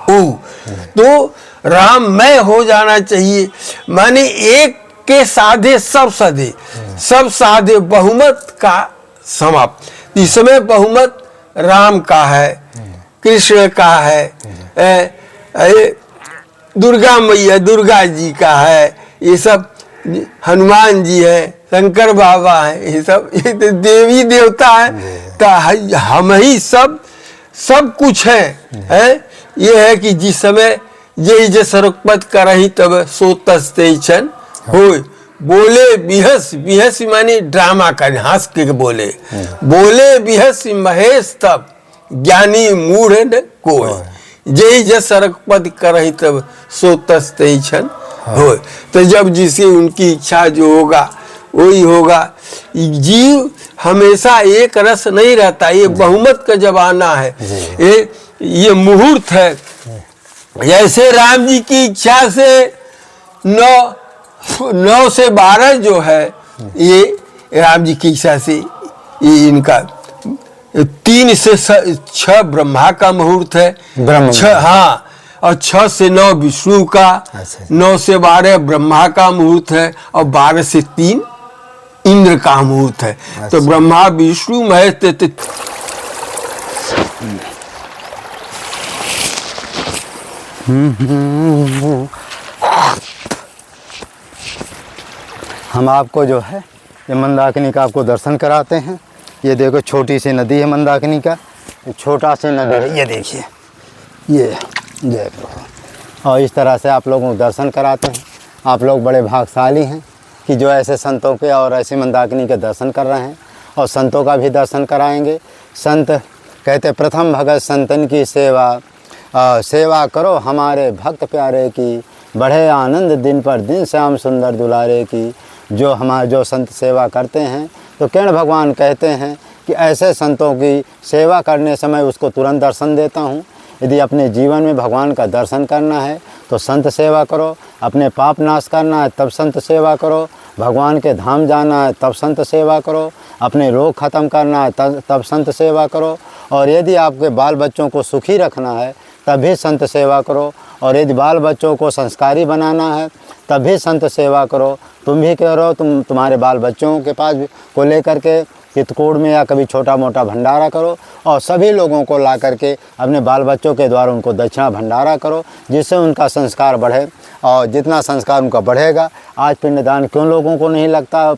हूँ। तो राममय हो जाना चाहिए, माने एक के साधे सब साधे, सब साधे बहुमत का समाप्त। इस समय बहुमत राम का है, कृष्ण का है, दुर्गा मैया दुर्गा जी का है, ये सब हनुमान जी है, शंकर बाबा है, ये सब ये तो देवी देवता है। तो हम ही सब कुछ है। ये है कि जिस समय यही जे सरोपत करही तब सो तस्ते छन होय। बोले बिहस, बिहस माने ड्रामा कर, हंस के बोले, बोले बिहस महेश तब ज्ञानी मूढ़ न कोय। जय जय सरकपद करही तब सो तस्ते छन होय। तो जब जिसे उनकी इच्छा जो होगा वही होगा। जीव हमेशा एक रस नहीं रहता, ये बहुमत का जमाना है, ये मुहूर्त है। जैसे राम जी की इच्छा से 9 से 12 जो है, ये राम जी की इच्छा से ये इनका 3 से 6 ब्रह्मा का मुहूर्त है, 6 हाँ, और 6 से 9 विष्णु का, 9 से 12 ब्रह्मा का मुहूर्त है, और 12 से 3 इंद्र का मुहूर्त है। तो ब्रह्मा विष्णु महेश हम आपको जो है ये मंदाकिनी का आपको दर्शन कराते हैं। ये देखो छोटी सी नदी है मंदाकिनी का, छोटा सी नदी है, ये देखिए, ये देखो। और इस तरह से आप लोगों को दर्शन कराते हैं। आप लोग बड़े भाग्यशाली हैं कि जो ऐसे संतों के और ऐसे मंदाकिनी के दर्शन कर रहे हैं, और संतों का भी दर्शन कराएंगे। संत कहते प्रथम भगत संतन की सेवा, सेवा करो हमारे भक्त प्यारे की, बढ़े आनंद दिन पर दिन श्याम सुंदर दुलारे की। जो संत सेवा करते हैं तो किरण भगवान कहते हैं कि ऐसे संतों की सेवा करने समय उसको तुरंत दर्शन देता हूँ। यदि अपने जीवन में भगवान का दर्शन करना है तो संत सेवा करो, अपने पाप नाश करना है तब संत सेवा करो, भगवान के धाम जाना है तब संत सेवा करो, अपने रोग ख़त्म करना है तब संत सेवा करो, और यदि आपके बाल बच्चों को सुखी रखना है तब भी संत सेवा करो, और यदि बाल बच्चों को संस्कारी बनाना है तब भी संत सेवा करो। तुम भी करो, तुम्हारे बाल बच्चों के पास को लेकर के चित्रकूट में या कभी छोटा मोटा भंडारा करो, और सभी लोगों को ला करके अपने बाल बच्चों के द्वारा उनको दक्षिणा भंडारा करो, जिससे उनका संस्कार बढ़े। और जितना संस्कार उनका बढ़ेगा, आज पिंडदान क्यों लोगों को नहीं लगता,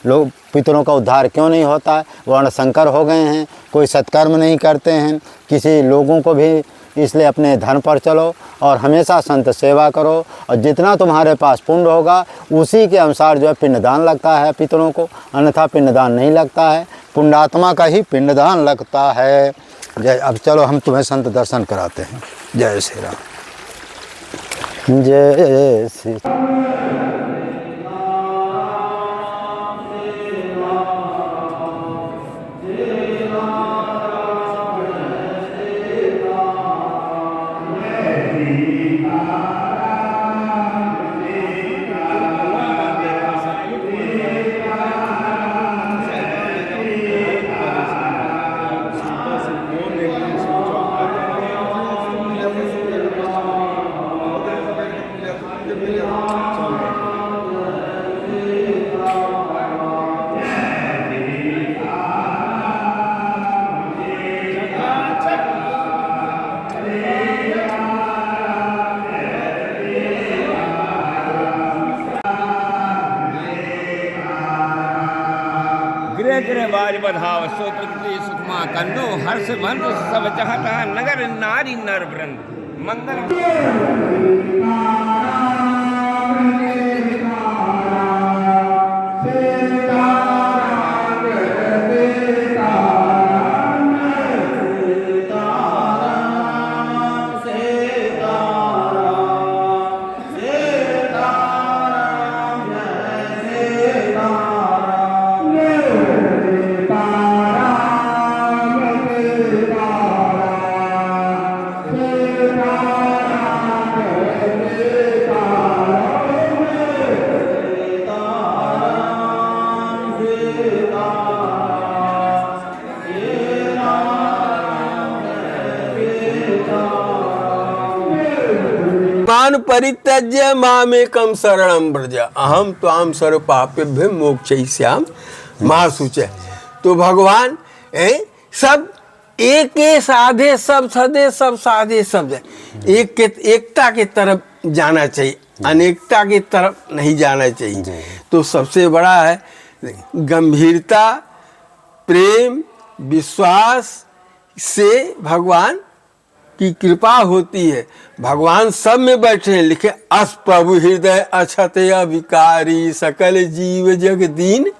लोग पितरों का उद्धार क्यों नहीं होता है, वर्णशंकर हो गए हैं, कोई सत्कर्म नहीं करते हैं किसी लोगों को भी। इसलिए अपने धर्म पर चलो और हमेशा संत सेवा करो, और जितना तुम्हारे पास पुण्य होगा उसी के अनुसार जो है पिंडदान लगता है पितरों को, अन्यथा पिंडदान नहीं लगता है, पुण्यात्मा का ही पिंडदान लगता है। जय। अब चलो हम तुम्हें संत दर्शन कराते हैं। जय श्री राम, जय श्री बाज बधाव सोत्र सुखमा कंदो हर्ष बंद सब चाहता नगर नारी नर वृंद मंगल। मान परित्यज्य मामेकं शरणं व्रज अहम त्वां सर्व पापेभ्यो मोक्षयिष्यामि मा शुचः। तो भगवान सब एक के साधे सब सदे सब साधे सब एक के एकता की तरफ जाना चाहिए, अनेकता की तरफ नहीं जाना चाहिए। तो सबसे बड़ा है गंभीरता, प्रेम, विश्वास से भगवान की कृपा होती है। भगवान सब में बैठे हैं, लिखे अस प्रभु हृदय अक्षतया विकारी सकल जीव जग दीन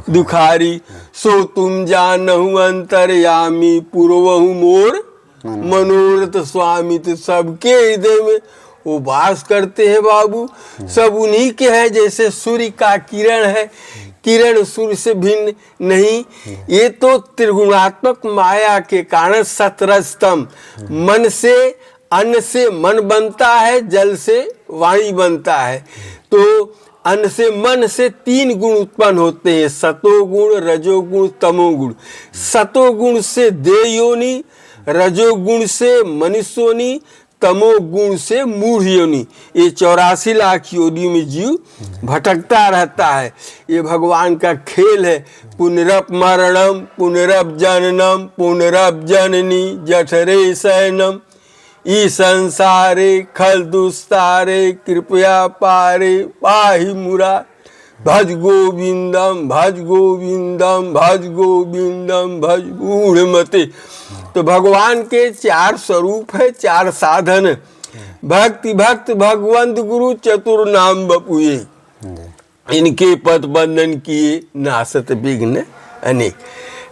दुखारी सो तुम जानहु अंतर्यामी पूर्वहु मोर मनोरथ स्वामी। तो सबके हृदय में वो वास करते हैं बाबू, सब उन्हीं के हैं। जैसे सूर्य का किरण है, किरण सूर्य से भिन्न नहीं। ये तो त्रिगुणात्मक माया के कारण सतरजतम, मन से अन्न से मन बनता है, जल से वाणी बनता है। तो अन्न से मन से 3 गुण उत्पन्न होते हैं, सतोगुण, रजोगुण, तमोगुण। सतोगुण से देह योनि, रजोगुण से मनुष्य योनि, तमोगुण से मूढ़ योनि। ये 84 लाख योनि में जीव भटकता रहता है। ये भगवान का खेल है। पुनरप मरणम पुनरप जननम पुनरप जननी जठरे शयनम ई संसारे खल दुस्तारे कृपया पारे पाहि मुरा भज गोविंदम भज गोविंदम भज गोविंदम भज गूढ़मते। तो भगवान के 4 स्वरूप है, 4 साधन। भक्ति भक्त भगवंत गुरु चतुर नाम बपुए, इनके पद बंधन किए नासत विघ्न अनेक।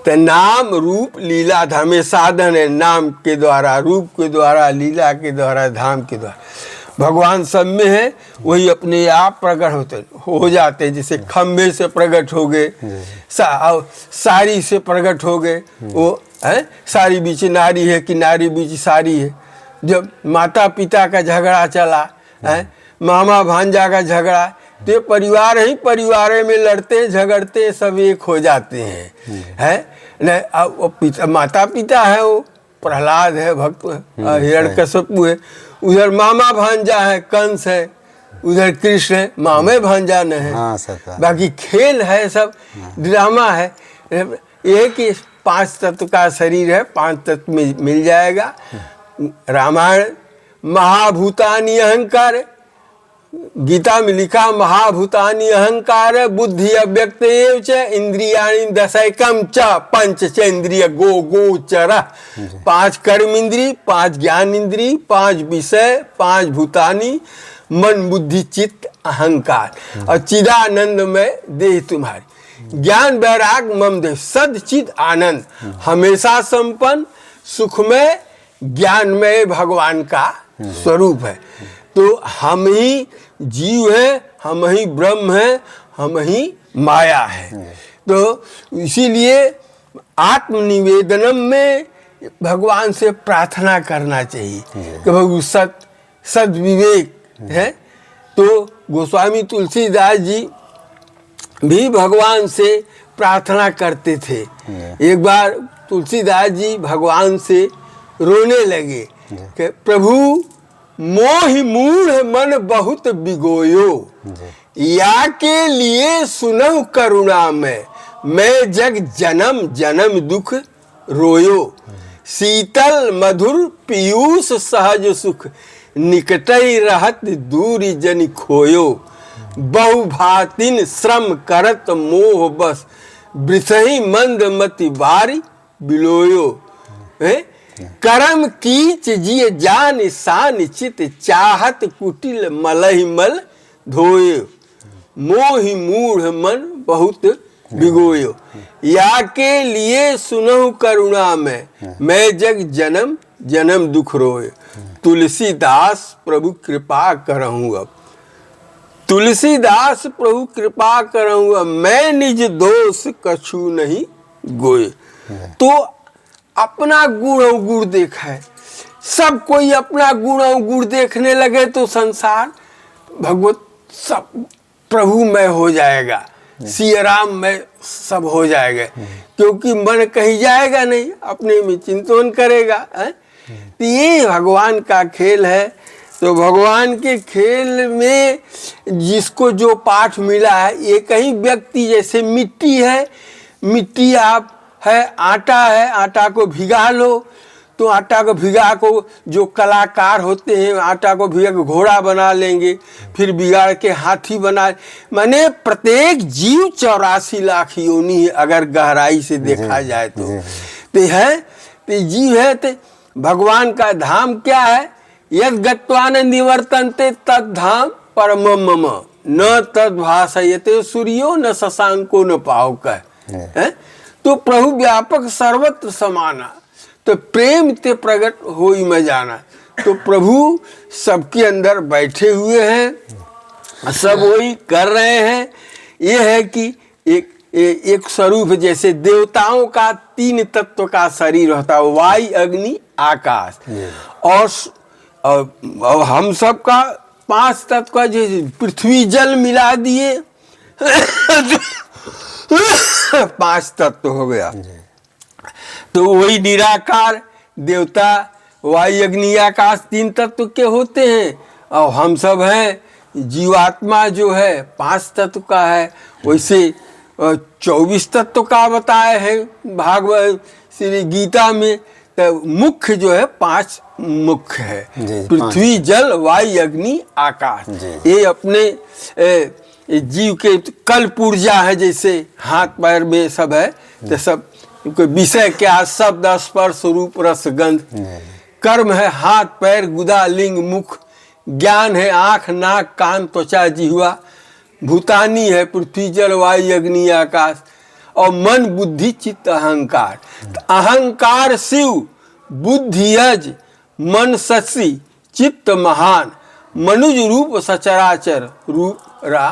तो नाम रूप लीला धाम में साधन है। नाम के द्वारा, रूप के द्वारा, लीला के द्वारा, धाम के द्वारा भगवान सब में है। वही अपने आप प्रकट होते हो जाते हैं। जैसे खम्भे से प्रकट हो गए, साड़ी से प्रकट हो गए। वो है साड़ी बीच नारी है कि नारी बीच साड़ी है। जब माता पिता का झगड़ा चला है, मामा भांजा का झगड़ा, तो परिवार ही परिवार में लड़ते झगड़ते सब एक हो जाते हैं। है नहीं, अब माता पिता है, वो प्रहलाद है, भक्त हिरण्यकश्यपु है। उधर मामा भांजा है, कंस है। उधर कृष्ण है, मामे भांजा न है। बाकी खेल है, सब ड्रामा है। एक ही 5 तत्व का शरीर है, 5 तत्व में मिल जाएगा। रामायण महाभूतानि अहंकार, गीता में लिखा महाभूतानि अहंकार बुद्धि अव्यक्त एव च इंद्रियाणि दशैकम च पंच च इंद्रिय गोचर। 5 कर्म इंद्री, 5 ज्ञान इंद्री, 5 विषय, 5 भूतानि मन बुद्धि चित्त अहंकार। और चिदानंद में देह तुम्हारी, ज्ञान वैराग मम देह सद चिद आनंद, हमेशा संपन्न सुखमय ज्ञानमय भगवान का स्वरूप है। तो हम ही जीव है, हम ही ब्रह्म है, हम ही माया है। तो इसीलिए आत्मनिवेदनम में भगवान से प्रार्थना करना चाहिए कि भगवान सद विवेक है। तो गोस्वामी तुलसीदास जी भी भगवान से प्रार्थना करते थे। एक बार तुलसीदास जी भगवान से रोने लगे कि प्रभु मोहि मूढ़ मन बहुत बिगोयो, या के लिए सुनहु करुणा में मैं जग जन्म जन्म दुख रोयो। शीतल मधुर पीयूष सहज सुख निकटई रहत दूरी जनि खोयो। बहुभातिन श्रम करत मोह बस वृथहि मंद मति बारी बिलोयो। करम कीच जिय जान सान चित चाहत कुटिल मलहि मल धोयो। मोहि मूढ़ मन बहुत बिगोयो, या के लिए सुनहु करुणा में मैं जग जन्म जन्म दुख रोयो। तुलसीदास प्रभु कृपा करहूँ अब, तुलसीदास प्रभु कृपा करहूँ अब, मैं निज दोष कछु नहीं गोये। तो अपना गुण अवगुण देखा है, सब कोई अपना गुण अवगुण देखने लगे तो संसार भगवत सब प्रभुमय हो जाएगा, सिया राम में सब हो जाएगा। क्योंकि मन कहीं जाएगा नहीं, अपने में चिंतन करेगा है? तो ये भगवान का खेल है। तो भगवान के खेल में जिसको जो पाठ मिला है, एक ही व्यक्ति जैसे मिट्टी है, मिट्टी आप है, आटा को भिगा लो, तो आटा को भिगा को जो कलाकार होते हैं आटा को भिगा के घोड़ा बना लेंगे, फिर बिगाड़ के हाथी बना, माने प्रत्येक जीव 84 लाख योनि है अगर गहराई से देखा जाए तो है, तो जीव है। तो भगवान का धाम क्या है? यद गत्वा न निवर्तन्ते तद धाम परमम मम न तद भाषयते सूर्यो न शशांको न पावकः है। तो प्रभु व्यापक सर्वत्र समाना, तो प्रेम ते प्रगट होई में जाना। तो प्रभु सबके अंदर बैठे हुए हैं, सब वही कर रहे हैं। ये है कि एक स्वरूप, जैसे देवताओं का 3 तत्व का शरीर होता है, वायु अग्नि आकाश, और हम सब का 5 तत्व का, जैसे पृथ्वी जल मिला दिए 5 तत्व हो गया। तो वही निराकार देवता वायु अग्नि आकाश 3 तत्व के होते हैं, और हम सब हैं जीवात्मा जो है 5 तत्व का है। वैसे 24 तत्व का बताए हैं भागवत श्री गीता में। तो मुख्य जो है 5 मुख्य है, पृथ्वी जल वायु अग्नि आकाश। ये अपने जीव के कल्प ऊर्जा है, जैसे हाथ पैर में सब है। तो सब कोई विषय क्या? शब्द स्पर्श रूप रस गंध। कर्म है हाथ पैर गुदा लिंग मुख। ज्ञान है आँख नाक कान त्वचा जिह्वा। भूतानी है पृथ्वी जल वायु अग्नि आकाश। और मन बुद्धि चित्त अहंकार। तो अहंकार शिव, बुद्धि यज, मन शशि, चित्त महान, मनुज रूप सचराचर रूप रा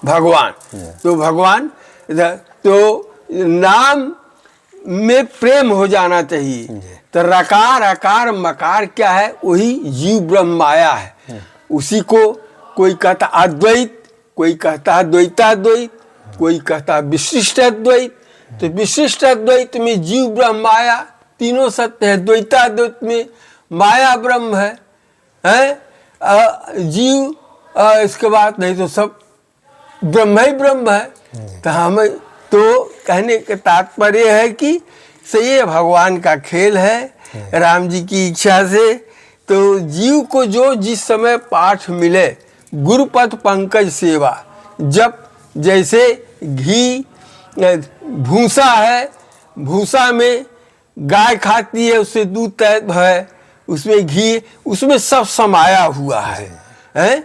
भगवान। तो भगवान तो नाम में प्रेम हो जाना चाहिए। तो रकार अकार मकार क्या है? वही जीव ब्रह्म माया है। उसी को कोई कहता अद्वैत, कोई कहता द्वैताद्वैत, कोई कहता विशिष्ट अद्वैत। तो विशिष्ट अद्वैत में जीव ब्रह्म माया तीनों सत्य है। द्वैताद्वैत में माया ब्रह्म है जीव, इसके बाद नहीं तो सब ब्रह्म ही ब्रह्म है। तो हमें तो कहने का तात्पर्य है कि ये भगवान का खेल है, राम जी की इच्छा से। तो जीव को जो जिस समय पाठ मिले, गुरुपथ पंकज सेवा, जब जैसे घी भूसा है, भूसा में गाय खाती है, उससे दूध तैयार है, उसमें घी, उसमें सब समाया हुआ है।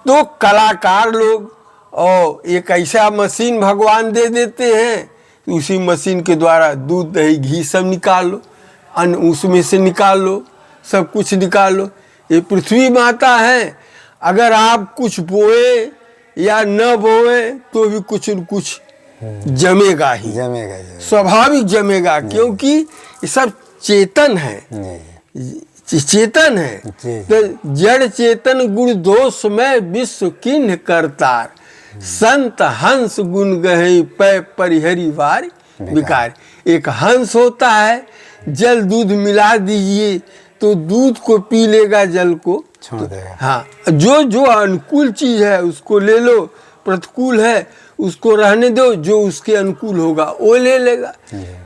तो कलाकार लोग और एक ऐसा मशीन भगवान दे देते हैं, उसी मशीन के द्वारा दूध दही घी सब निकाल लो, अन्न उसमें से निकाल लो, सब कुछ निकाल लो। ये पृथ्वी माता है, अगर आप कुछ बोए या न बोए तो भी कुछ न कुछ जमेगा ही, स्वाभाविक जमेगा, क्योंकि ये सब चेतन है, चेतन है। तो जड़ चेतन गुण दोष में विश्व किन्ह करतार, संत हंस गुण गहे पै परिहरि वार विकार। एक हंस होता है, जल दूध मिला दीजिए तो दूध को पी लेगा, जल को छोड़ देगा। हाँ, जो जो अनुकूल चीज है उसको ले लो, प्रतिकूल है उसको रहने दो, जो उसके अनुकूल होगा वो ले लेगा।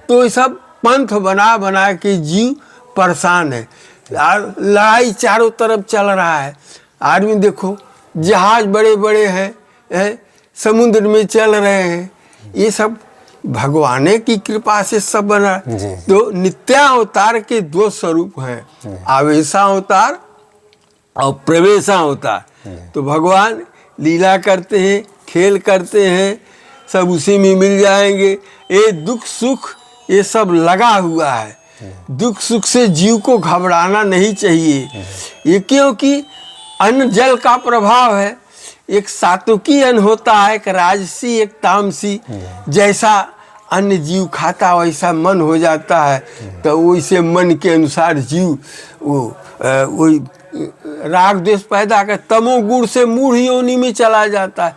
तो ये सब पंथ बना बना के जीव परेशान है। लड़ाई चारों तरफ चल रहा है। आदमी देखो जहाज बड़े बड़े हैं, समुद्र में चल रहे हैं, ये सब भगवान की कृपा से सब बना। तो नित्यावतार के 2 स्वरूप हैं, आवेशावतार और प्रवेशावतार। तो भगवान लीला करते हैं, खेल करते हैं, सब उसी में मिल जाएंगे। ये दुख सुख ये सब लगा हुआ है। दुख सुख से जीव को घबराना नहीं चाहिए, ये क्योंकि अन्न जल का प्रभाव है। एक सात्विकी अन्न होता है, एक राजसी, एक तामसी। जैसा अन्न जीव खाता वैसा मन हो जाता है, तो वैसे मन के अनुसार जीव वही राग द्वेष पैदा कर तमोगुण से मूढ़ योनि में चला जाता है।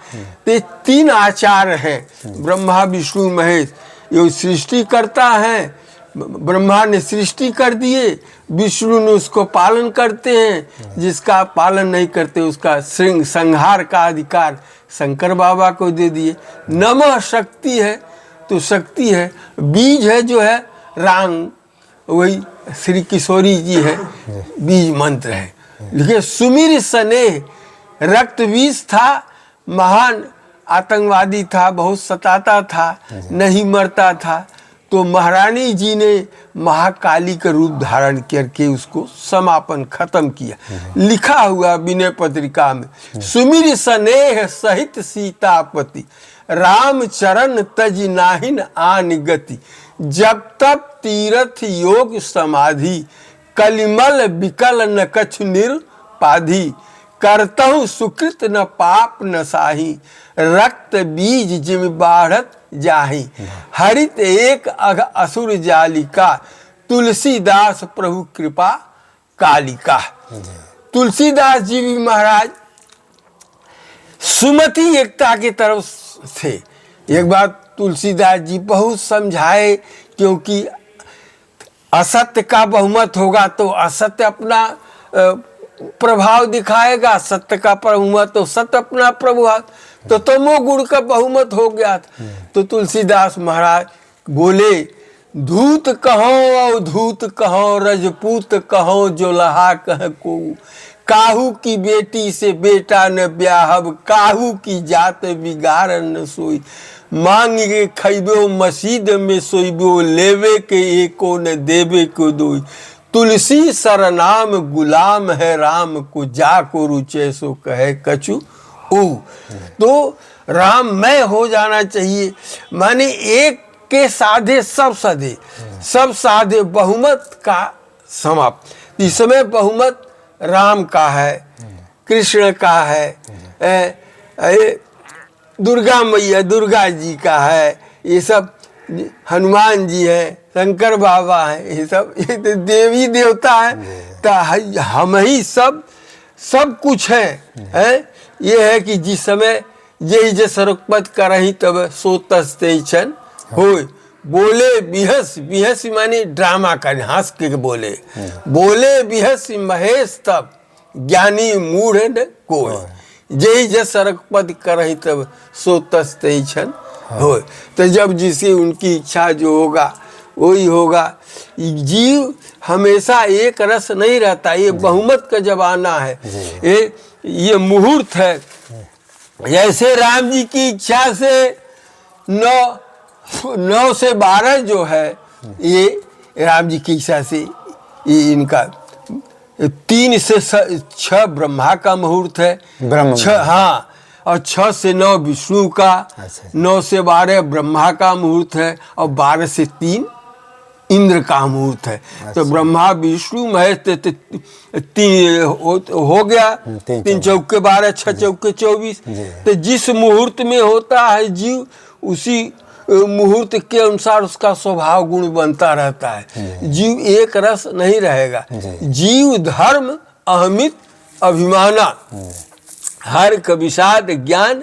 तो 3 आचार हैं, ब्रह्मा विष्णु महेश, ये सृष्टि करता है ब्रह्मा ने सृष्टि कर दिए, विष्णु ने उसको पालन करते हैं, जिसका पालन नहीं करते उसका संहार का अधिकार शंकर बाबा को दे दिए। नमः शक्ति है तो शक्ति है, बीज है जो है राम, वही श्री किशोरी जी है, बीज मंत्र है। लिखे सुमिर स्नेह, रक्त बीज था, महान आतंकवादी था, बहुत सताता था, नहीं मरता था, तो महारानी जी ने महाकाली का रूप धारण करके उसको समापन खत्म किया। लिखा हुआ विनय पत्रिका में, सुमिर स्नेह सहित सीतापति, राम चरण तज नाहिन आन गति, जब तब तीर्थ योग समाधि, कलिमल विकल न कछु निरपाधि, करतहु सुकृत न पाप न साही, रक्त बीज जिम बाढ़त जाही, हरित एक अघ असुर जालिका, तुलसीदास प्रभु कृपा कालिका। तुलसीदास जी भी महाराज सुमति एकता की तरफ थे। एक बार तुलसीदास जी बहुत समझाए, क्योंकि असत्य का बहुमत होगा तो असत्य अपना प्रभाव दिखाएगा, सत्य का बहुमत तो सत्य अपना प्रभाव, तो तमोगुण का बहुमत हो गया था। तो तुलसीदास महाराज बोले, धूत कहो अवधूत कहो, रजपूत कहो जो लहा कह को, काहू की बेटी से बेटा न ब्याहब, काहू की जात बिगाड़ न सोई, मांग के खैबो मसीद में सोईबो, लेवे के एको न देवे को दोई, तुलसी सरनाम गुलाम है राम को, जा को रुचे सो कहे कछु ओ। तो राम मैं हो जाना चाहिए, माने एक के साधे सब साधे, सब साधे, बहुमत का समाप्त। इस समय बहुमत राम का है, कृष्ण का है, दुर्गा मैया दुर्गा जी का है, ये सब हनुमान जी है, शंकर बाबा है, ये सब ये तो देवी देवता है, तो हम ही सब कुछ है। ये है कि जिस समय यही जे सरुपत करही तब सो तस्ते छन होय, बोले बिहस, बिहस माने ड्रामा कर, हंस के बोले, बोले बिहस महेश तब, ज्ञानी मूढ़ न कोई, यही जे सरुपत करही तब सो तस्ते छन हो। तो जब जिसे उनकी इच्छा जो होगा वही होगा। जीव हमेशा एक रस नहीं रहता, ये बहुमत का जमाना है, ये मुहूर्त है। जैसे राम जी की इच्छा से 9 से 12 जो है, ये राम जी की इच्छा से ये इनका 3 से 6 ब्रह्मा का मुहूर्त है, 6 हाँ, और 6 से 9 विष्णु का, 9 से 12 ब्रह्मा का मुहूर्त है, और 12 से 3 इंद्र का मुहूर्त है। तो ब्रह्मा विष्णु महेश 3 हो गया, 3 चौके 12, 6 चौके 24। तो जिस मुहूर्त में होता है जीव, उसी मुहूर्त के अनुसार उसका स्वभाव गुण बनता रहता है। जीव एक रस नहीं रहेगा। जीव धर्म अहमित अभिमाना, हर कविषाद ज्ञान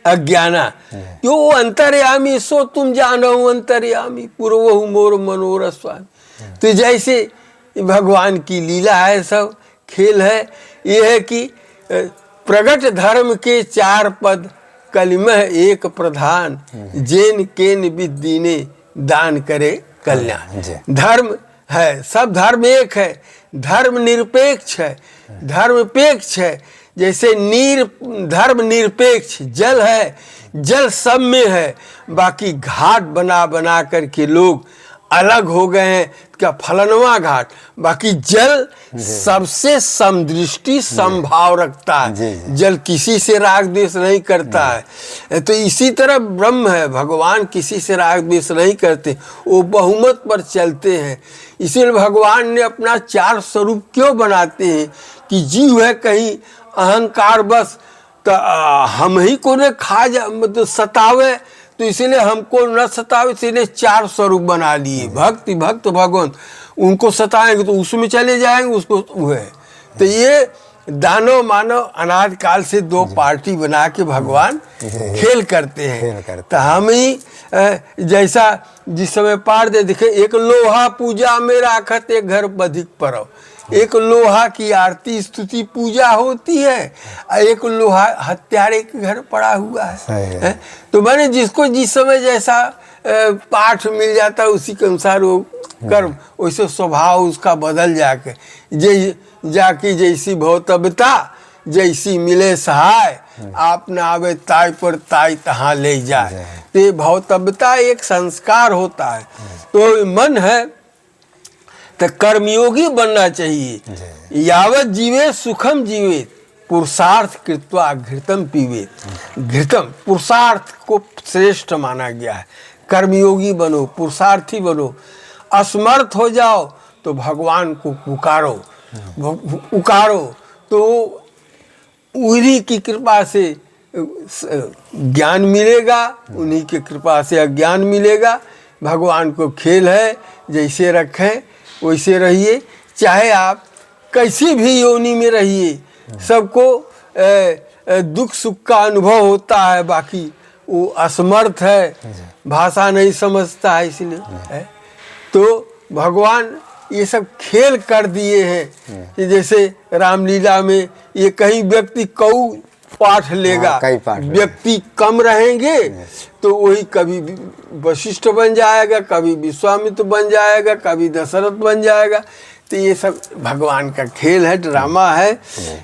अज्ञाना, क्यों अंतर्यामी सो तुम जानो अंतर्यामी, पूर्वहु मोर मनोरथ स्वामी। तो जैसे भगवान की लीला है, सब खेल है। ये है कि प्रगट धर्म के 4 पद, कलिमह एक प्रधान, जेन केन विदीने दान करे कल्याण। धर्म है, सब धर्म एक है, धर्म निरपेक्ष है, धर्मपेक्ष है। जैसे धर्म निरपेक्ष जल है, जल सब में है, बाकी घाट बना बना करके लोग अलग हो गए हैं, क्या फलनवा घाट, बाकी जल सबसे समदृष्टि समभाव रखता है। जल किसी से राग द्वेष नहीं करता है। तो इसी तरह ब्रह्म है, भगवान किसी से राग द्वेष नहीं करते, वो बहुमत पर चलते हैं। इसीलिए भगवान ने अपना 4 स्वरूप क्यों बनाते हैं कि जीव है कहीं अहंकार बस, तो हम ही को ने खा जा, मतलब सतावे, तो इसीलिए हमको न सतावे, इसीलिए 4 स्वरूप बना लिए। भक्ति भक्त भगवान, उनको सताएंगे तो उसमें चले जाएंगे, उसको वो है। तो ये दानव मानव अनाद काल से दो पार्टी बना के भगवान खेल करते हैं। तो हम ही जैसा जिस समय पार दे दिखे, एक लोहा पूजा में राखत एक घर बधिक परव, एक लोहा की आरती स्तुति पूजा होती है, एक लोहा हत्यारे के घर पड़ा हुआ है। तो मैंने जिसको जिस समय जैसा पाठ मिल जाता है उसी के अनुसार वो कर्म, वैसे स्वभाव उसका बदल जाके जैसी भौतव्यता जैसी मिले सहाय, आप न आवे ताय पर ताय तहाँ ले जाए। तो ये भौतव्यता एक संस्कार होता है। तो मन है तो कर्मयोगी बनना चाहिए। यावत जीवे सुखम जीवे पुरुषार्थ कृत्वा घृतम पीवे। घृतम पुरुषार्थ को श्रेष्ठ माना गया है। कर्मयोगी बनो, पुरुषार्थी बनो। असमर्थ हो जाओ तो भगवान को पुकारो तो उन्हीं की कृपा से ज्ञान मिलेगा, उन्हीं की कृपा से अज्ञान मिलेगा। भगवान को खेल है, जैसे रखें वैसे रहिए, चाहे आप कैसी भी योनि में रहिए। सबको दुख सुख का अनुभव होता है, बाकी वो असमर्थ है, भाषा नहीं समझता है, इसलिए तो भगवान ये सब खेल कर दिए हैं कि जैसे रामलीला में ये कहीं व्यक्ति कऊ पाठ लेगा, व्यक्ति कम रहेंगे तो वही कभी वशिष्ठ बन जाएगा, कभी विश्वामित्र बन जाएगा, कभी दशरथ बन जाएगा। तो ये सब भगवान का खेल है, ड्रामा है।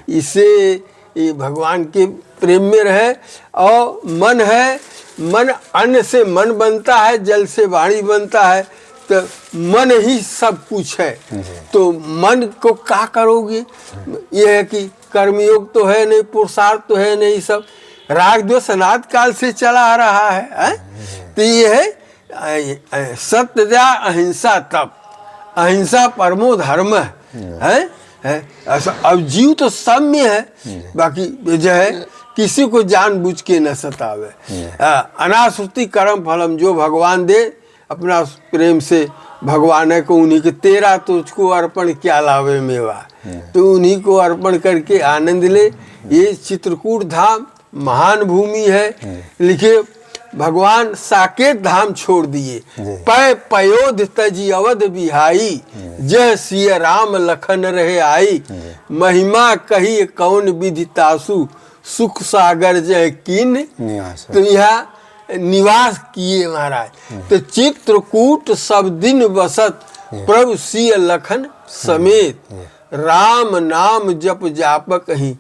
इससे ये भगवान के प्रेम में रहे। और मन है, मन अन्न से मन बनता है, जल से वाणी बनता है, तो मन ही सब कुछ है। तो मन को क्या करोगे? ये है कि कर्मयोग तो है नहीं, पुरुषार्थ तो है नहीं, सब राग द्वेष अनाद काल से चला आ रहा है। तो ये है सत्य दया अहिंसा तप, अहिंसा परमो धर्म है। अब जीव तो सब में है, बाकी जो है किसी को जानबूझ के न सतावे। अनाश्रुति कर्म फलम, जो भगवान दे अपना प्रेम से भगवान को उन्हीं के, तेरा तुझको अर्पण क्या लावे मेवा, तो उन्हीं को अर्पण करके आनंद ले। ये चित्रकूट धाम महान भूमि है। लिखे भगवान साकेत धाम छोड़ दिए, पय पयोध तजी अवध बिहाई, जय सिय राम लखन रहे आई, महिमा कही कौन विदितासु, सुख सागर जय कीन। तो यहाँ निवास किए महाराज। तो चित्रकूट सब दिन बसत, प्रभु सिय लखन समेत, राम नाम जप जापक ही,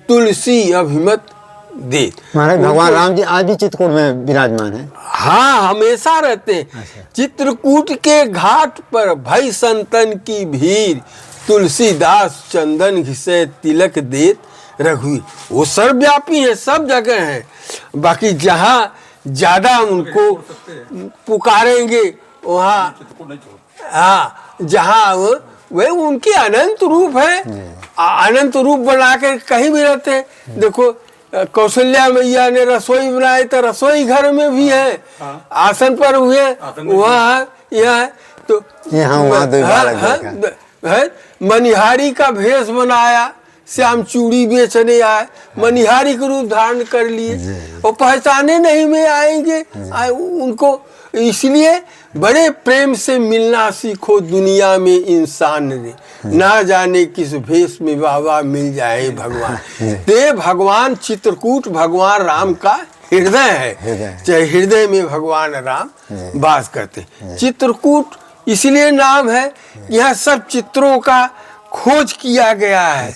तुलसी अभिमत दे। महाराज भगवान राम जी आज भी चित्रकूट में विराजमान है? हाँ, हमेशा रहते हैं। चित्रकूट के घाट पर भई संतन की भीड़, तुलसीदास चंदन घिसे तिलक देत रघुवीर। वो सर्वव्यापी है, सब जगह है। बाकी जहाँ ज्यादा उनको पुकारेंगे वहाँ, हाँ, जहाँ वे उनके अनंत रूप है, अनंत रूप बना कर कहीं भी रहते हैं। देखो कौशल्या मैया ने रसोई बनाई तो रसोई घर में भी है, आसन पर हुए वहाँ यह है। तो मनिहारी का भेष बनाया, श्याम चूड़ी बेचने आए, मनिहारी के रूप धारण कर लिए, और पहचाने नहीं में आएंगे उनको। इसलिए बड़े प्रेम से मिलना सीखो दुनिया में इंसान ने, ना जाने किस भेष में बाबा मिल जाए भगवान। ते भगवान चित्रकूट भगवान राम का हृदय है, चाहे हृदय में भगवान राम वास करते। चित्रकूट इसलिए नाम है, यहाँ सब चित्रों का खोज किया गया है।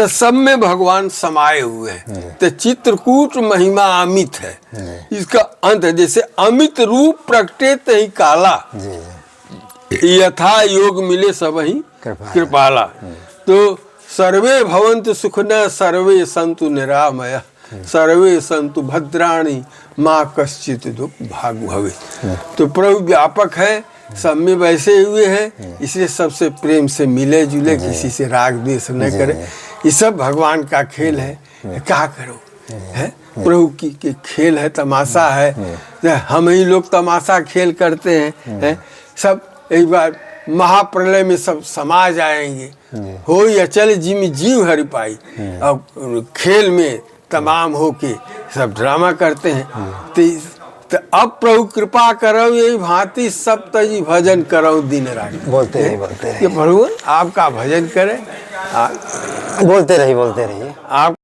सब में भगवान समाये हुए हैं। तो चित्रकूट महिमा अमित है, इसका अंत है। जैसे अमित रूप प्रकटे तही काला, यथा योग मिले सब ही कृपाला। तो सर्वे भवन्तु सुखिनः, सर्वे सन्तु निरामया, सर्वे सन्तु भद्राणि, माँ कश्चित दुख भाग भवे। तो प्रभु व्यापक है, सब में वैसे हुए हैं, इसलिए सबसे प्रेम से मिले जुले, किसी से राग द्वेष न करे। ये सब भगवान का खेल है। क्या करो, है प्रभु की खेल है, तमाशा है। हम ही लोग तमाशा खेल करते हैं। सब एक बार महाप्रलय में सब समा जाएंगे। हो या चले जिमी जीव हरि पाई। अब खेल में तमाम होके सब ड्रामा करते हैं। तो अब प्रभु कृपा करो यही भांति सब तजी भजन करो दिन रात। बोलते रहिए कि प्रभु आपका भजन करें। बोलते रहिए आप